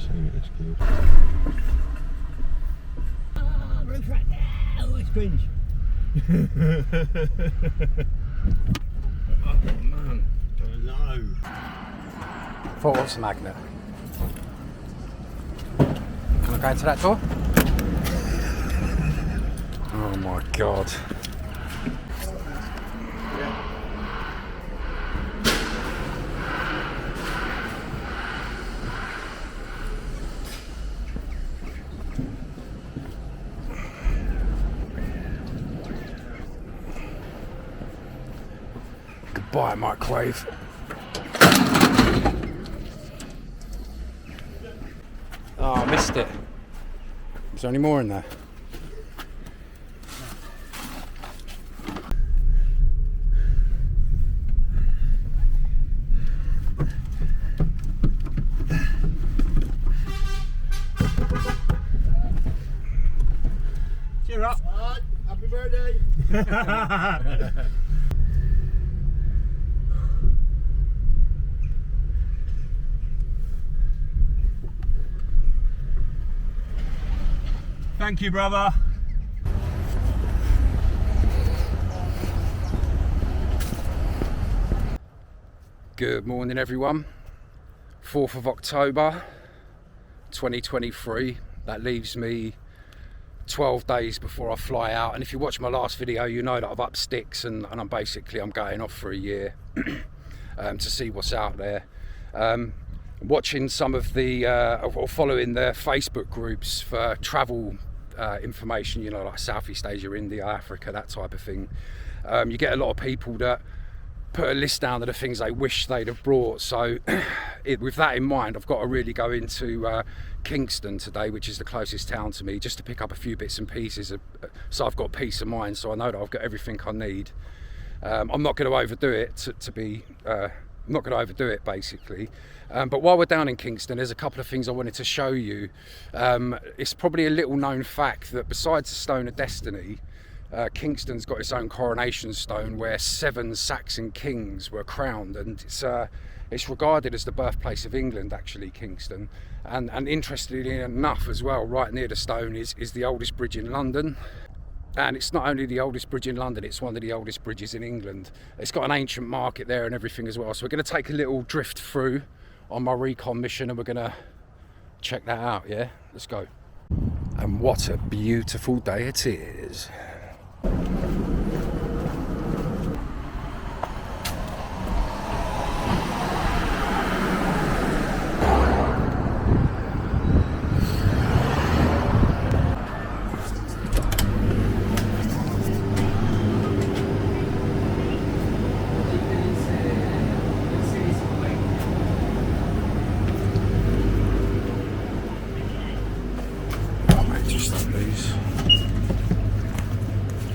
It's good. Oh, it's cringe. Oh man, I know. Thought it was a magnet. Can I go into that door? Oh my god. Goodbye, microwave. Oh, I missed it. Is there any more in there? Cheer up. Right, happy birthday. Thank you, brother. Good morning, everyone. 4th of October 2023. That leaves me 12 days before I fly out, and if you watch my last video you know that I've upped sticks and I'm going off for a year to see what's out there. Watching some of the or following the Facebook groups for travel information, you know, like Southeast Asia, India, Africa, that type of thing. You get a lot of people that put a list down of the things they wish they'd have brought. So with that in mind, I've got to really go into Kingston today, which is the closest town to me, just to pick up a few bits and pieces so I've got peace of mind, so I know that I've got everything I need. I'm not going to overdo it I'm not going to overdo it basically. But while we're down in Kingston, there's a couple of things I wanted to show you. It's probably a little known fact that besides the Stone of Destiny, Kingston's got its own coronation stone where 7 Saxon Kings were crowned, and it's regarded as the birthplace of England, actually, Kingston. And interestingly enough as well, right near the stone is the oldest bridge in London. And it's not only the oldest bridge in London, it's one of the oldest bridges in England. It's got an ancient market there and everything as well. So we're going to take a little drift through on my recon mission and we're going to check that out, yeah? Let's go. And what a beautiful day it is.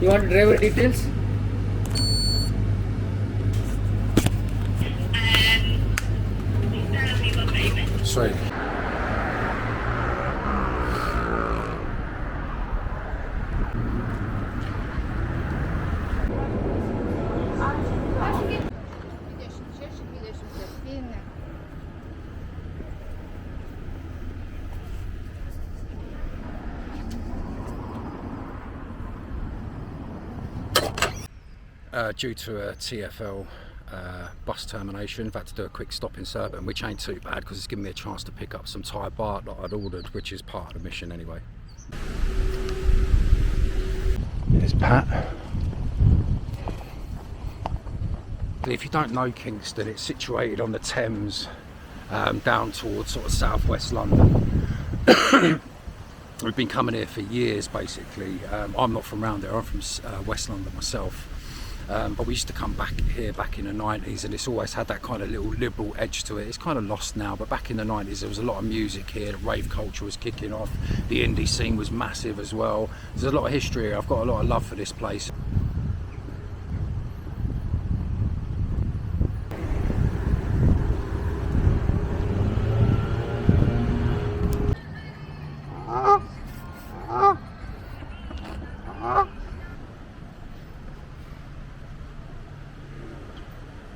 You want driver details? Sweet. Due to a TfL bus termination, I've had to do a quick stop in Surbiton, which ain't too bad because it's given me a chance to pick up some Thai baht that I'd ordered, which is part of the mission anyway. Here's Pat. If you don't know Kingston, it's situated on the Thames, down towards sort of southwest London. We've been coming here for years basically. I'm not from around there, I'm from West London myself. But we used to come back here back in the 90s, and it's always had that kind of little liberal edge to it. It's kind of lost now, but back in the 90s there was a lot of music here, the rave culture was kicking off, the indie scene was massive as well. There's a lot of history here. I've got a lot of love for this place.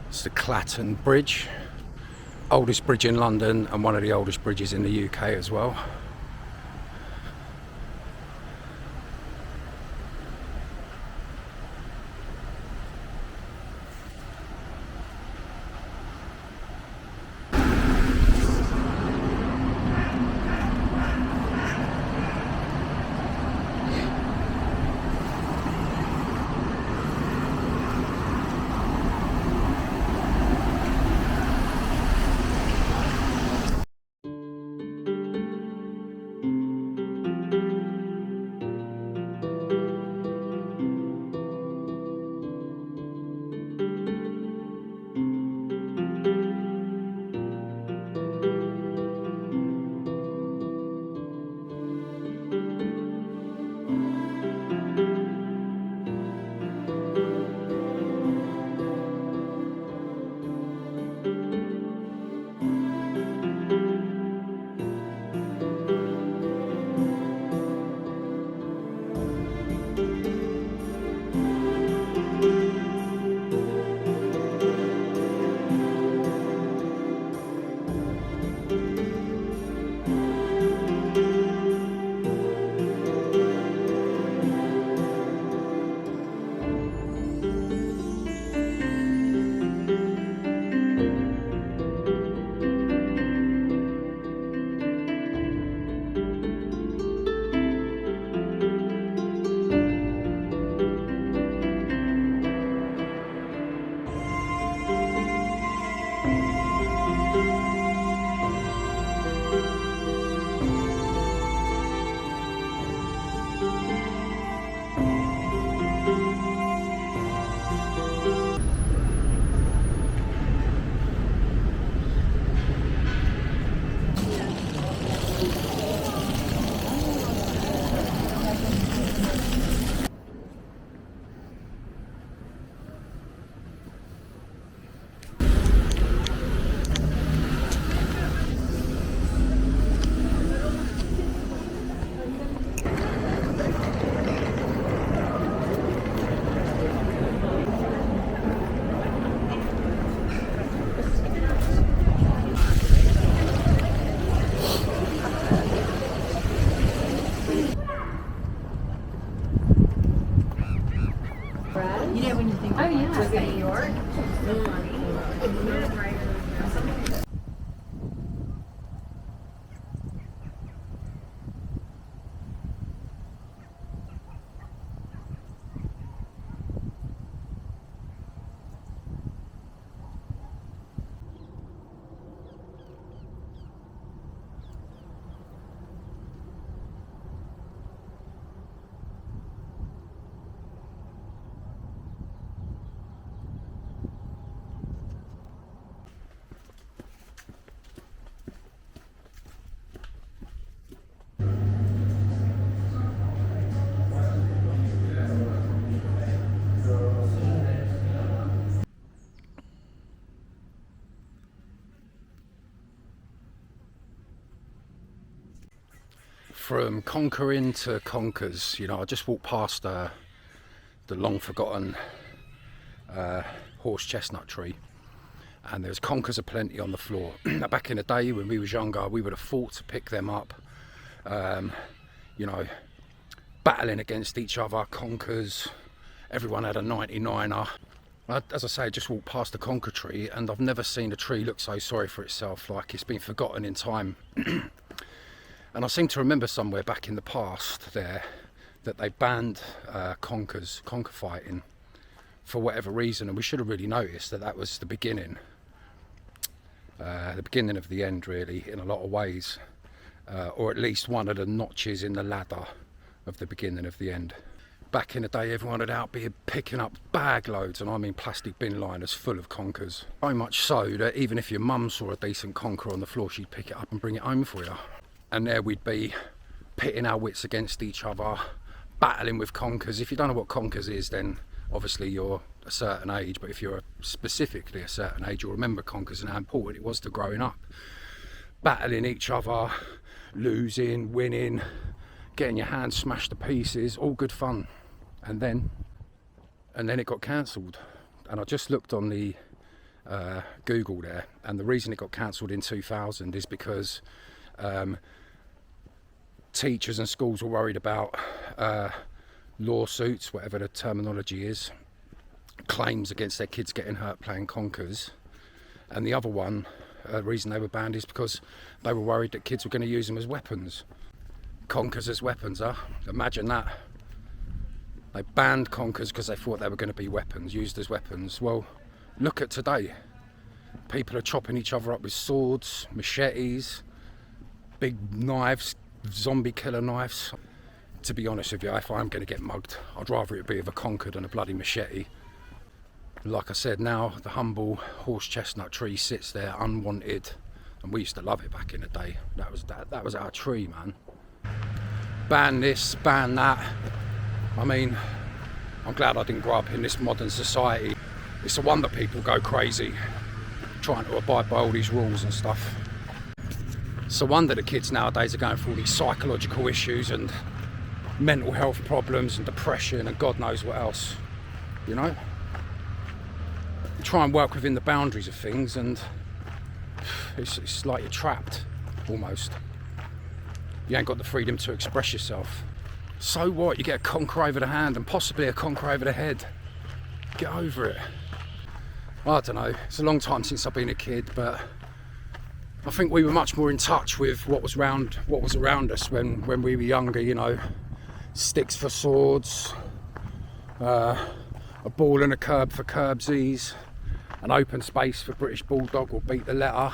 It's the Claton Bridge oldest bridge in London and one of the oldest bridges in the UK as well. Oh yeah, New York. From conquering to conkers, you know, I just walked past the long forgotten horse chestnut tree, and there's conkers aplenty on the floor. Back in the day when we was younger, we would have fought to pick them up, you know, battling against each other. Conkers, everyone had a 99er. As I say, I just walked past the conker tree, and I've never seen a tree look so sorry for itself, like it's been forgotten in time. And I seem to remember somewhere back in the past there that they banned conker fighting for whatever reason, and we should have really noticed that that was the beginning of the end, really, in a lot of ways, or at least one of the notches in the ladder of the beginning of the end. Back in the day, everyone had out be picking up bag loads, and I mean plastic bin liners full of conkers. So much so that even if your mum saw a decent conker on the floor, she'd pick it up and bring it home for you. And there we'd be pitting our wits against each other, battling with conkers. If you don't know what conkers is, then obviously you're a certain age, but if you're specifically a certain age, you'll remember conkers and how important it was to growing up. Battling each other, losing, winning, getting your hands smashed to pieces, all good fun. And then it got cancelled. And I just looked on the Google there, and the reason it got cancelled in 2000 is because teachers and schools were worried about lawsuits, whatever the terminology is, claims against their kids getting hurt playing conkers. And the other one, reason they were banned is because they were worried that kids were going to use them as weapons. Conkers as weapons, huh? Imagine that. They banned conkers because they thought they were going to be weapons, used as weapons. Well, look at today. People are chopping each other up with swords, machetes, big knives, zombie killer knives. To be honest with you, if I'm going to get mugged, I'd rather it be with a conker than a bloody machete. Like I said, now the humble horse chestnut tree sits there unwanted, and we used to love it back in the day. That was our tree, man. Ban this, ban that. I mean, I'm glad I didn't grow up in this modern society. It's a wonder people go crazy trying to abide by all these rules and stuff. It's a wonder the kids nowadays are going through all these psychological issues and mental health problems and depression and God knows what else, you know? You try and work within the boundaries of things and it's like you're trapped, almost. You ain't got the freedom to express yourself. So what? You get a conker over the hand and possibly a conker over the head. Get over it. I don't know, it's a long time since I've been a kid, but I think we were much more in touch with what was around us when we were younger, you know. Sticks for swords, a ball and a curb for curbsies, an open space for British Bulldog or Beat the Letter,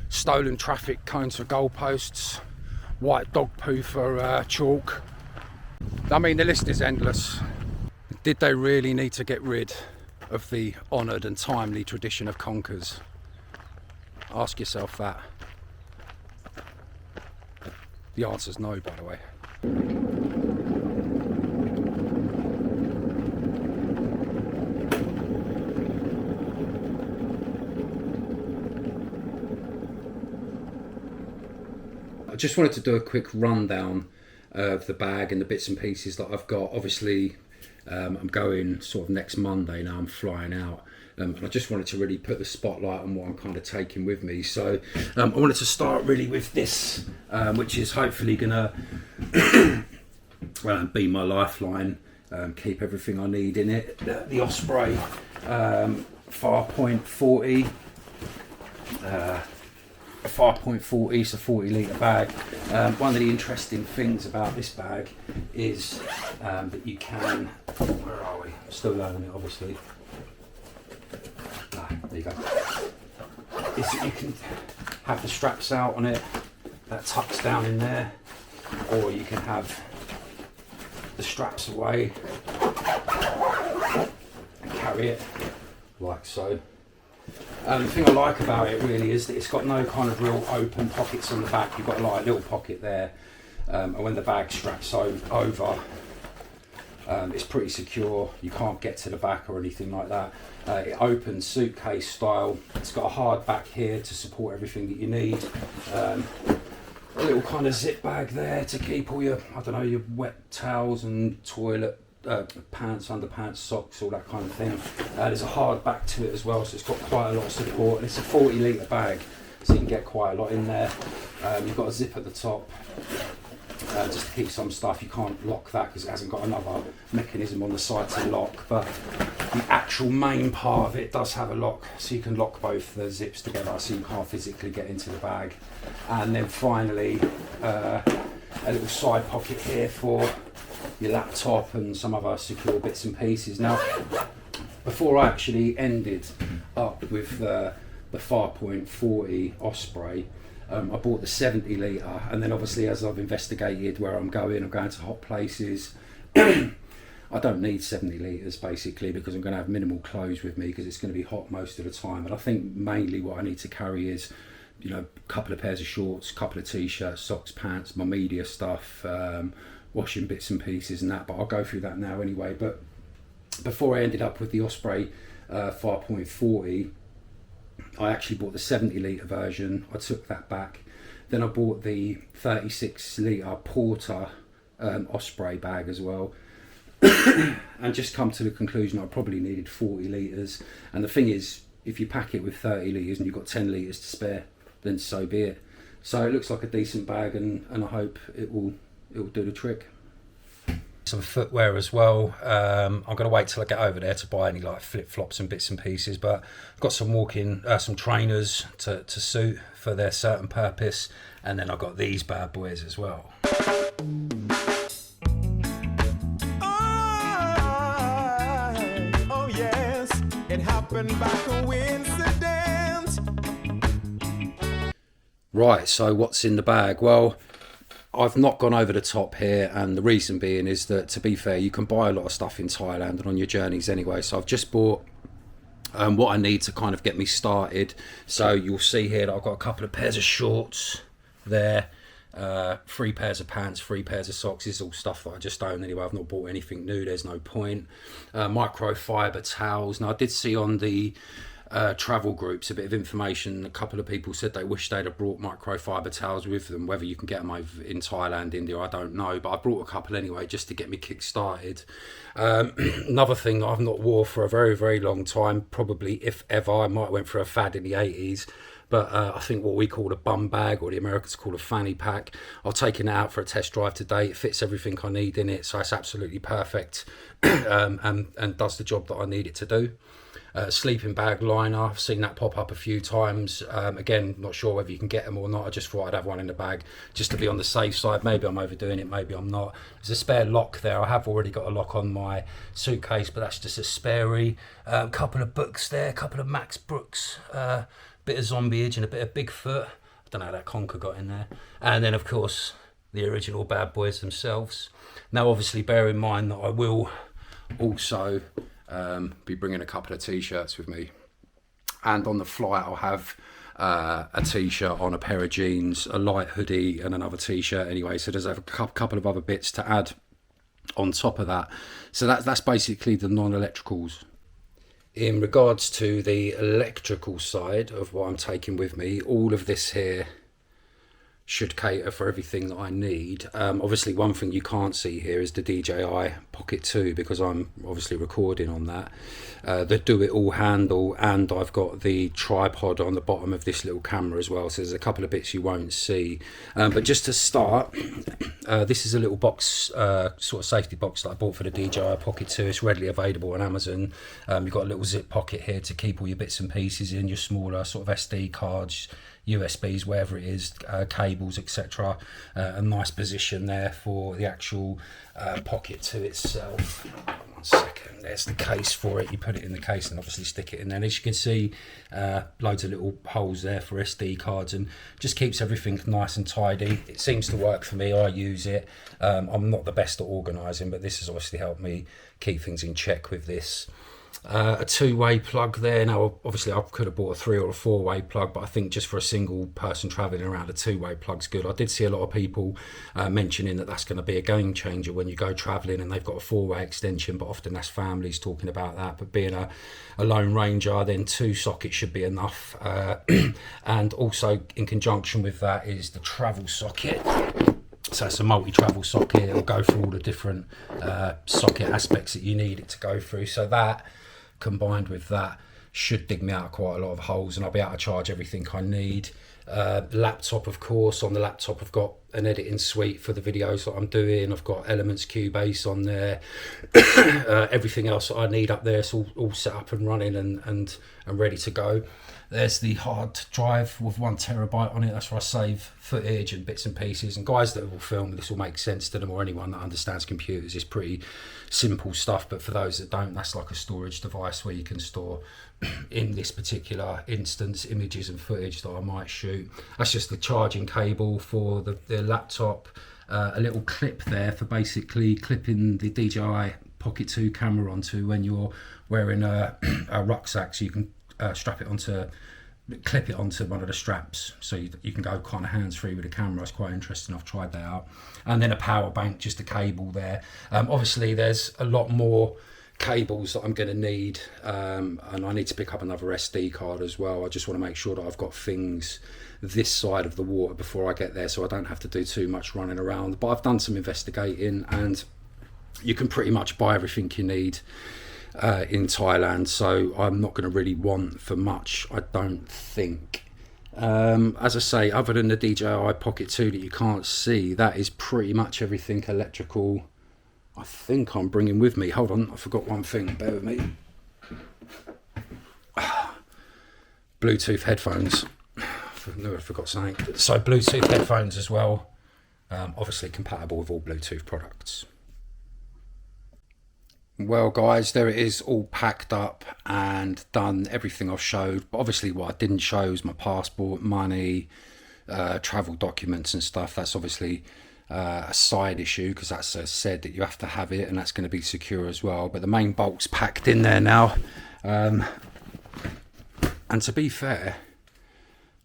stolen traffic cones for goalposts, white dog poo for chalk. I mean, the list is endless. Did they really need to get rid of the honoured and timely tradition of conkers? Ask yourself that. The answer's no, by the way. I just wanted to do a quick rundown of the bag and the bits and pieces that I've got. Obviously, I'm going sort of next Monday now, I'm flying out. And I just wanted to really put the spotlight on what I'm kind of taking with me. So I wanted to start really with this, which is hopefully going to be my lifeline, keep everything I need in it. The Osprey Farpoint 40. A 5.40, it's a 40 litre bag. One of the interesting things about this bag is that you can, where are we? I'm still learning it, obviously. There you go. Is that you can have the straps out on it, that tucks down in there, or you can have the straps away and carry it like so. The thing I like about it really is that it's got no kind of real open pockets on the back. You've got like a little pocket there, and when the bag straps over, it's pretty secure. You can't get to the back or anything like that. It opens suitcase style. It's got a hard back here to support everything that you need. A little kind of zip bag there to keep all your, I don't know, your wet towels and toilet pants, underpants, socks, all that kind of thing. There's a hard back to it as well, so it's got quite a lot of support. And it's a 40 litre bag, so you can get quite a lot in there. You've got a zip at the top, just to keep some stuff. You can't lock that because it hasn't got another mechanism on the side to lock, but the actual main part of it does have a lock, so you can lock both the zips together so you can't physically get into the bag. And then finally a little side pocket here for your laptop and some other secure bits and pieces. Now, before I actually ended up with the Farpoint Osprey, I bought the 70 litre, and then obviously as I've investigated where I'm going to hot places. I don't need 70 litres basically because I'm going to have minimal clothes with me because it's going to be hot most of the time. And I think mainly what I need to carry is, you know, a couple of pairs of shorts, a couple of t-shirts, socks, pants, my media stuff, washing bits and pieces and that, but I'll go through that now anyway. But before I ended up with the Osprey 5.40, I actually bought the 70 litre version. I took that back. Then I bought the 36 litre Porter Osprey bag as well. And just come to the conclusion I probably needed 40 litres. And the thing is, if you pack it with 30 litres and you've got 10 litres to spare, then so be it. So it looks like a decent bag, and I hope it will do the trick. Some footwear as well. I'm going to wait till I get over there to buy any like flip-flops and bits and pieces, but I've got some trainers to suit for their certain purpose, and then I've got these bad boys as well. Oh yes, it happened by coincidence. Right, so what's in the bag? Well, I've not gone over the top here, and the reason being is that, to be fair, you can buy a lot of stuff in Thailand and on your journeys anyway. So I've just bought what I need to kind of get me started. So you'll see here that I've got a couple of pairs of shorts there, 3 pairs of pants, 3 pairs of socks. This is all stuff that I just own anyway. I've not bought anything new, there's no point. Microfiber towels. Now I did see on the travel groups a bit of information. A couple of people said they wish they'd have brought microfiber towels with them. Whether you can get them over in Thailand, India, I don't know, but I brought a couple anyway just to get me kick started. Another thing that I've not wore for a very, very long time, probably if ever. I might have went for a fad in the 80s, but I think what we call a bum bag, or the Americans call a fanny pack. I've taken it out for a test drive today. It fits everything I need in it, so it's absolutely perfect, and does the job that I need it to do. Sleeping bag liner, I've seen that pop up a few times. Again, not sure whether you can get them or not. I just thought I'd have one in the bag just to be on the safe side. Maybe I'm overdoing it, maybe I'm not. There's a spare lock there. I have already got a lock on my suitcase, but that's just a sparey. A couple of books there, a couple of Max Brooks, bit of Zombie Age and a bit of Bigfoot. I don't know how that conker got in there. And then, of course, the original bad boys themselves. Now, obviously, bear in mind that I will also be bringing a couple of t-shirts with me, and on the flight I'll have a t-shirt on, a pair of jeans, a light hoodie and another t-shirt anyway, so there's a couple of other bits to add on top of that. So that's basically the non-electricals. In regards to the electrical side of what I'm taking with me, all of this here should cater for everything that I need. Obviously, one thing you can't see here is the DJI Pocket 2, because I'm obviously recording on that. The Do It All handle, and I've got the tripod on the bottom of this little camera as well, so there's a couple of bits you won't see. But just to start, this is a little box, sort of safety box that I bought for the DJI Pocket 2. It's readily available on Amazon. You've got a little zip pocket here to keep all your bits and pieces in, your smaller sort of SD cards, USBs, wherever it is, cables, etc. A nice position there for the actual Pocket 2 itself. 1 second, there's the case for it. You put it in the case and obviously stick it in there. And as you can see, loads of little holes there for SD cards, and just keeps everything nice and tidy. It seems to work for me. I use it. I'm not the best at organising, but this has obviously helped me keep things in check with this. A 2-way plug there. Now obviously I could have bought a 3 or a 4-way plug, but I think just for a single person travelling around, a 2-way plug's good. I did see a lot of people mentioning that that's going to be a game changer when you go travelling and they've got a 4-way extension, but often that's families talking about that. But being a lone ranger, then 2 sockets should be enough. And also in conjunction with that is the travel socket. So it's a multi-travel socket. It'll go through all the different socket aspects that you need it to go through. So that, combined with that, should dig me out quite a lot of holes, and I'll be able to charge everything I need. Laptop, of course. On the laptop I've got an editing suite for the videos that I'm doing. I've got Elements, Cubase on there. Everything else that I need up there, it's all set up and running and ready to go. There's the hard drive with 1 terabyte on it. That's where I save footage and bits and pieces. And guys that will film, this will make sense to them, or anyone that understands computers. It's pretty simple stuff, but for those that don't, that's like a storage device where you can store, in this particular instance, images and footage that I might shoot. That's just the charging cable for the laptop. A little clip there for basically clipping the DJI Pocket 2 camera onto when you're wearing a rucksack, so you can clip it onto one of the straps, so you can go kind of hands-free with the camera. It's quite interesting. I've tried that out. And then a power bank, just a cable there. Obviously there's a lot more cables that I'm going to need, and I need to pick up another SD card as well. I just want to make sure that I've got things this side of the water before I get there, so I don't have to do too much running around. But I've done some investigating, and you can pretty much buy everything you need in Thailand, so I'm not going to really want for much, I don't think. As I say, other than the DJI Pocket 2 that you can't see, that is pretty much everything electrical I think I'm bringing with me. Hold on, I forgot one thing, bear with me. Bluetooth headphones. I knew I forgot something. So Bluetooth headphones as well, obviously compatible with all Bluetooth products. Well guys, there it is, all packed up and done, everything I've showed. But obviously what I didn't show is my passport, money, travel documents and stuff. That's obviously a side issue, because that's said that you have to have it, and that's going to be secure as well. But the main bulk's packed in there now. And to be fair,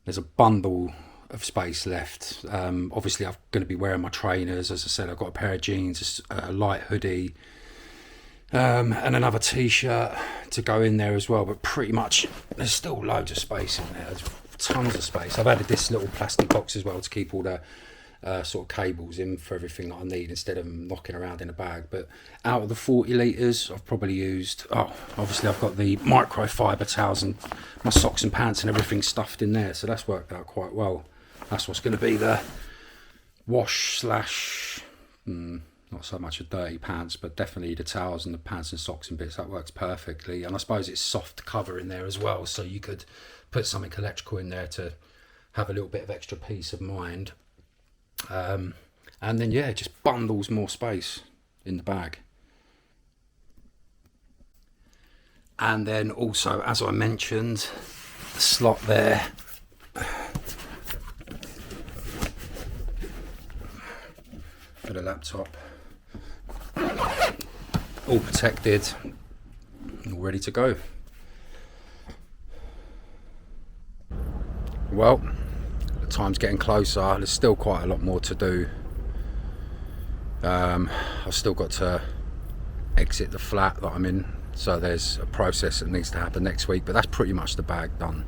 there's a bundle of space left. Obviously I'm going to be wearing my trainers. As I said, I've got a pair of jeans, a light hoodie, and another t-shirt to go in there as well. But pretty much there's still loads of space in there. There's tons of space. I've added this little plastic box as well to keep all the sort of cables in for everything that I need, instead of them knocking around in a bag. But out of the 40 litres, I've probably used, obviously I've got the microfiber towels and my socks and pants and everything stuffed in there, so that's worked out quite well. That's what's going to be the wash slash, not so much a dirty pants, but definitely the towels and the pants and socks and bits. That works perfectly. And I suppose it's soft cover in there as well, so you could put something electrical in there to have a little bit of extra peace of mind. And then yeah, it just bundles more space in the bag. And then also, as I mentioned, the slot there for the laptop, all protected, all ready to go. Well, the time's getting closer. There's still quite a lot more to do. I've still got to exit the flat that I'm in, so there's a process that needs to happen next week, but that's pretty much the bag done.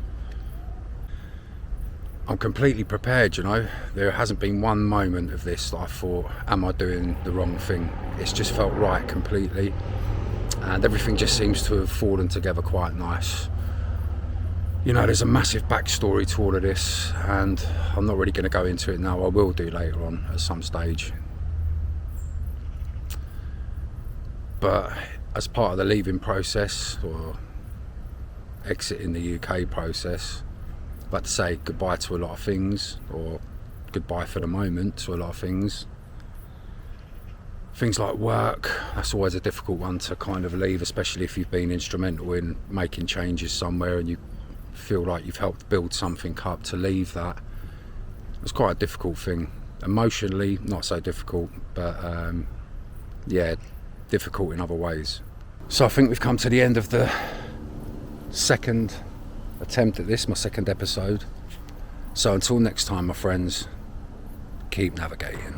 I'm completely prepared, you know. There hasn't been one moment of this that I thought, am I doing the wrong thing? It's just felt right completely, and everything just seems to have fallen together quite nice. You know, there's a massive backstory to all of this, and I'm not really going to go into it now. I will do later on at some stage. But as part of the leaving process, or exiting the UK process, I'd like to say goodbye to a lot of things, or goodbye for the moment to a lot of things. Things like work, that's always a difficult one to kind of leave, especially if you've been instrumental in making changes somewhere and you feel like you've helped build something up. To leave that, it's quite a difficult thing. Emotionally, not so difficult, but yeah, difficult in other ways. So I think we've come to the end of the second attempt at this, my second episode. So until next time, my friends, keep navigating.